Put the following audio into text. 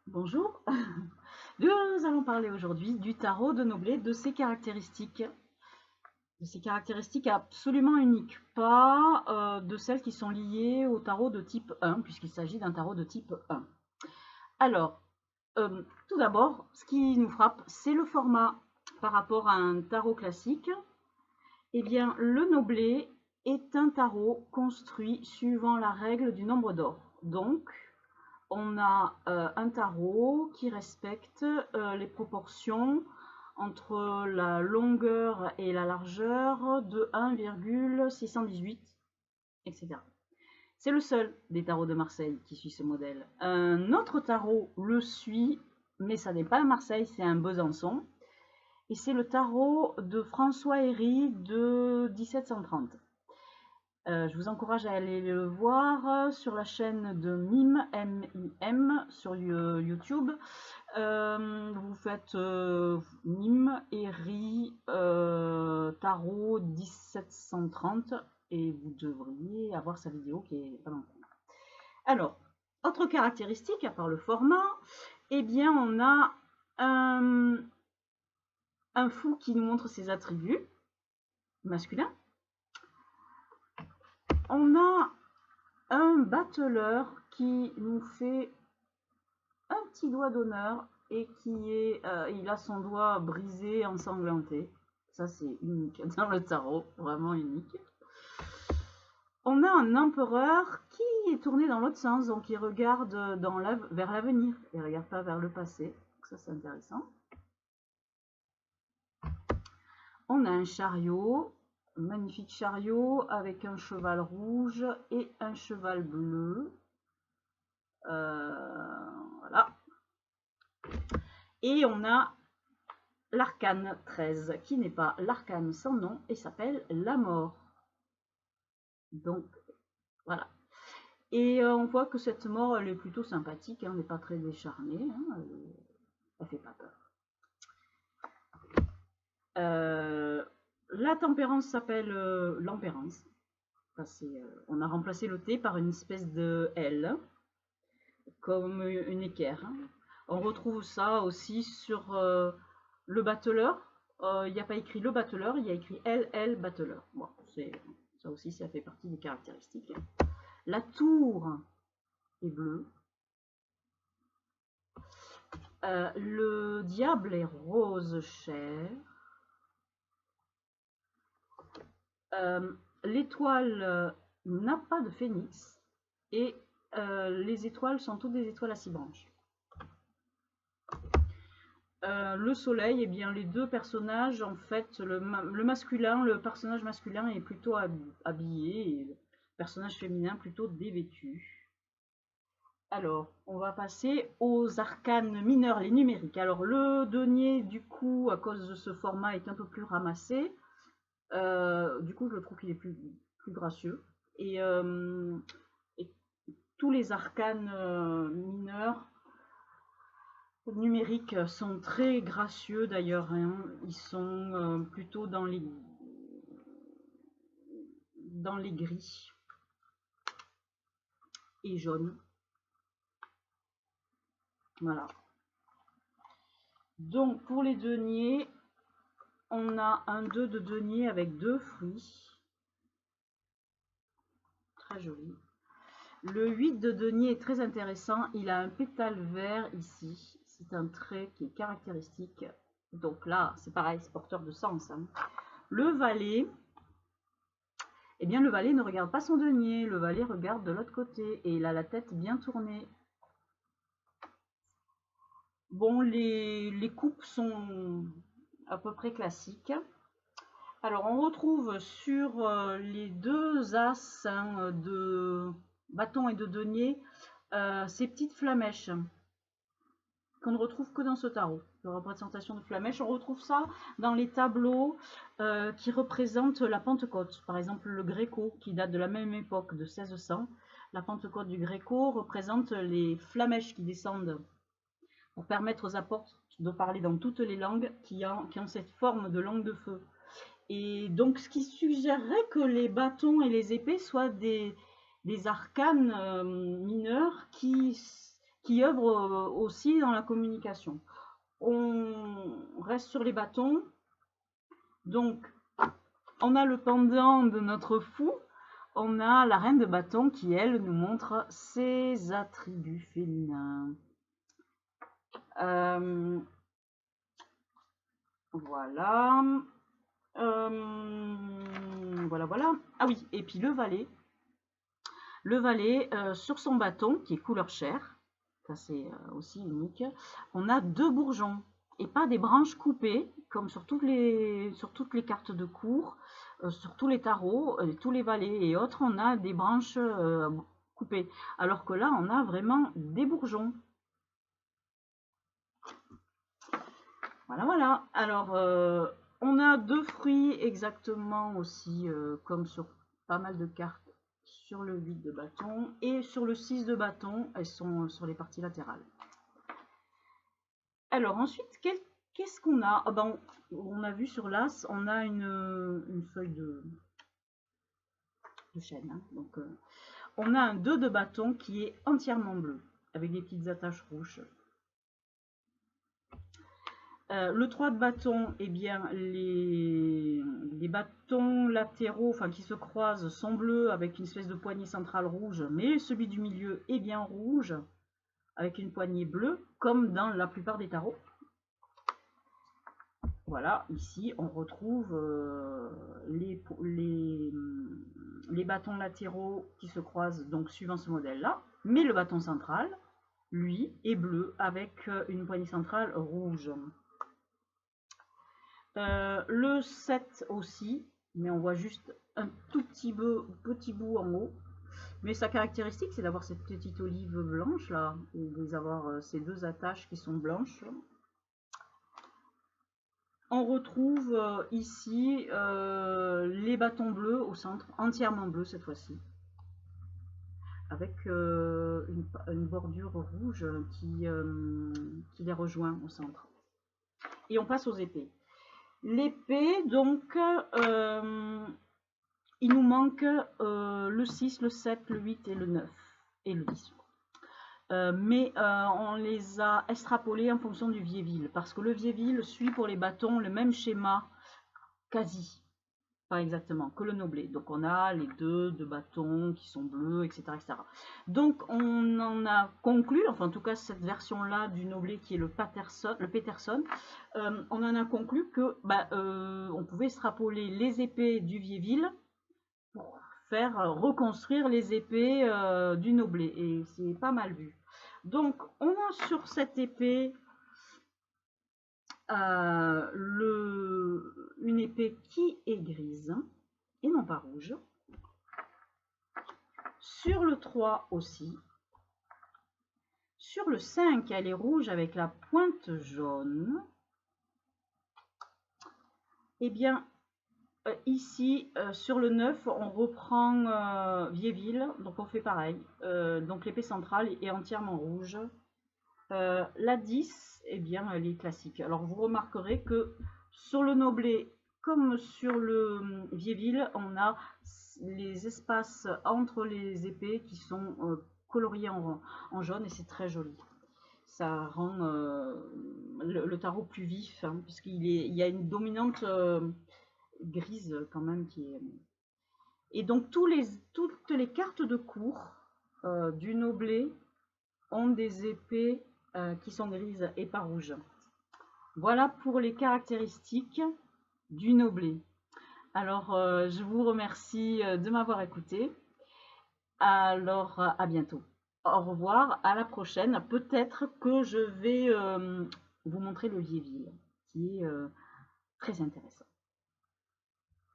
Bonjour, nous allons parler aujourd'hui du tarot de Noblet, de ses caractéristiques absolument uniques, pas de celles qui sont liées au tarot de type 1, puisqu'il s'agit d'un tarot de type 1. Alors, tout d'abord, ce qui nous frappe, c'est le format par rapport à un tarot classique. Eh bien, le Noblet est un tarot construit suivant la règle du nombre d'or. Donc, on a un tarot qui respecte les proportions entre la longueur et la largeur de 1,618, etc. C'est le seul des tarots de Marseille qui suit ce modèle. Un autre tarot le suit, mais ça n'est pas un Marseille, c'est un Besançon. Et c'est le tarot de François Héry de 1730. Je vous encourage à aller le voir sur la chaîne de Mime, M-I-M, sur YouTube. Vous faites Mime, Héry, Tarot 1730 et vous devriez avoir sa vidéo qui est pas longtemps. Alors, autre caractéristique, à part le format, eh bien on a un fou qui nous montre ses attributs masculins. On a un battleur qui nous fait un petit doigt d'honneur et qui est, il a son doigt brisé, ensanglanté. Ça c'est unique dans le tarot, vraiment unique. On a un empereur qui est tourné dans l'autre sens, donc il regarde vers l'avenir, il ne regarde pas vers le passé. Donc ça c'est intéressant. On a un chariot, un magnifique chariot avec un cheval rouge et un cheval bleu. Voilà. Et on a l'arcane 13, qui n'est pas l'arcane sans nom et s'appelle la mort. Donc, voilà. Et on voit que cette mort, elle est plutôt sympathique, hein, elle n'est pas très décharnée, hein, elle fait pas peur. La tempérance s'appelle l'empérance. On a remplacé le T par une espèce de L, comme une équerre. Hein. On retrouve ça aussi sur le battleur. Il n'y a pas écrit le battleur, il y a écrit LL battleur. Bon, ça aussi, ça fait partie des caractéristiques. La tour est bleue. Le diable est rose chair. L'étoile n'a pas de phénix. Et les étoiles sont toutes des étoiles à 6 branches. Le soleil, eh bien, les deux personnages, en fait, le personnage masculin est plutôt habillé et le personnage féminin plutôt dévêtu. Alors, on va passer aux arcanes mineurs, les numériques. Alors, le denier, du coup, à cause de ce format, est un peu plus ramassé. Du coup, je trouve qu'il est plus gracieux. Et tous les arcanes mineurs numériques sont très gracieux d'ailleurs, hein. Ils sont plutôt dans les gris et jaunes. Voilà. Donc pour les deniers, on a un 2 de denier avec 2 fruits. Très joli. Le 8 de denier est très intéressant. Il a un pétale vert ici. C'est un trait qui est caractéristique. Donc là, c'est pareil, c'est porteur de sens. Hein. Le valet, eh bien le valet ne regarde pas son denier. Le valet regarde de l'autre côté et il a la tête bien tournée. Bon, les coupes sont à peu près classiques. Alors, on retrouve sur les deux as hein, de bâton et de denier ces petites flamèches qu'on ne retrouve que dans ce tarot de représentation de flamèches. On retrouve ça dans les tableaux qui représentent la Pentecôte. Par exemple, le Gréco, qui date de la même époque, de 1600. La Pentecôte du Gréco représente les flamèches qui descendent pour permettre aux apôtres de parler dans toutes les langues qui ont cette forme de langue de feu. Et donc, ce qui suggérerait que les bâtons et les épées soient des arcanes mineurs qui qui œuvrent aussi dans la communication. On reste sur les bâtons. Donc, on a le pendant de notre fou. On a la reine de bâton qui, elle, nous montre ses attributs féminins. Voilà. Voilà. Ah oui, et puis le valet. Le valet, sur son bâton, qui est couleur chair, ça c'est aussi unique, on a 2 bourgeons et pas des branches coupées, comme sur toutes les cartes de cours, sur tous les tarots, tous les valets et autres, on a des branches coupées. Alors que là, on a vraiment des bourgeons. Voilà. Alors, on a 2 fruits exactement aussi, comme sur pas mal de cartes sur le 8 de bâton et sur le 6 de bâton, elles sont sur les parties latérales. Alors ensuite, qu'est-ce qu'on a? Ah ben, on a vu sur l'as, on a une feuille de chêne. Hein. Donc, on a un 2 de bâton qui est entièrement bleu, avec des petites attaches rouges. Le 3 de bâton, eh bien, les bâtons latéraux, enfin qui se croisent, sont bleus avec une espèce de poignée centrale rouge, mais celui du milieu est bien rouge, avec une poignée bleue, comme dans la plupart des tarots. Voilà, ici on retrouve les bâtons latéraux qui se croisent, donc suivant ce modèle-là, mais le bâton central, lui, est bleu avec une poignée centrale rouge. Le 7 aussi, mais on voit juste un tout petit bout en haut. Mais sa caractéristique, c'est d'avoir cette petite olive blanche là, et d'avoir ces 2 attaches qui sont blanches. On retrouve ici les bâtons bleus au centre, entièrement bleus cette fois-ci, avec une bordure rouge qui les rejoint au centre. Et on passe aux épées. L'épée, donc, il nous manque le 6, le 7, le 8 et le 9, et le 10. Mais on les a extrapolés en fonction du Viéville, parce que le Viéville suit pour les bâtons le même schéma, quasi, pas exactement, que le Noblet. Donc on a les 2 de bâtons qui sont bleus, etc. Donc on en a conclu, enfin en tout cas cette version-là du Noblet qui est le Peterson, on en a conclu que on pouvait extrapoler les épées du Viéville pour faire reconstruire les épées du Noblet, et c'est pas mal vu. Donc on a sur cette épée une épée qui est grise et non pas rouge. Sur le 3 aussi. Sur le 5, elle est rouge avec la pointe jaune. Et bien, ici, sur le 9, on reprend Viéville, donc on fait pareil. Donc l'épée centrale est entièrement rouge. La 10, eh bien, elle est classique. Alors vous remarquerez que sur le Noblet, comme sur le Viéville, on a les espaces entre les épées qui sont coloriés en jaune, et c'est très joli. Ça rend le tarot plus vif, hein, puisqu'il y a une dominante grise quand même qui est... Et donc toutes les cartes de cours du Noblet ont des épées qui sont grises et pas rouges. Voilà pour les caractéristiques du Noblet. Alors, je vous remercie de m'avoir écouté. Alors, à bientôt. Au revoir, à la prochaine. Peut-être que je vais vous montrer le Viéville, qui est très intéressant.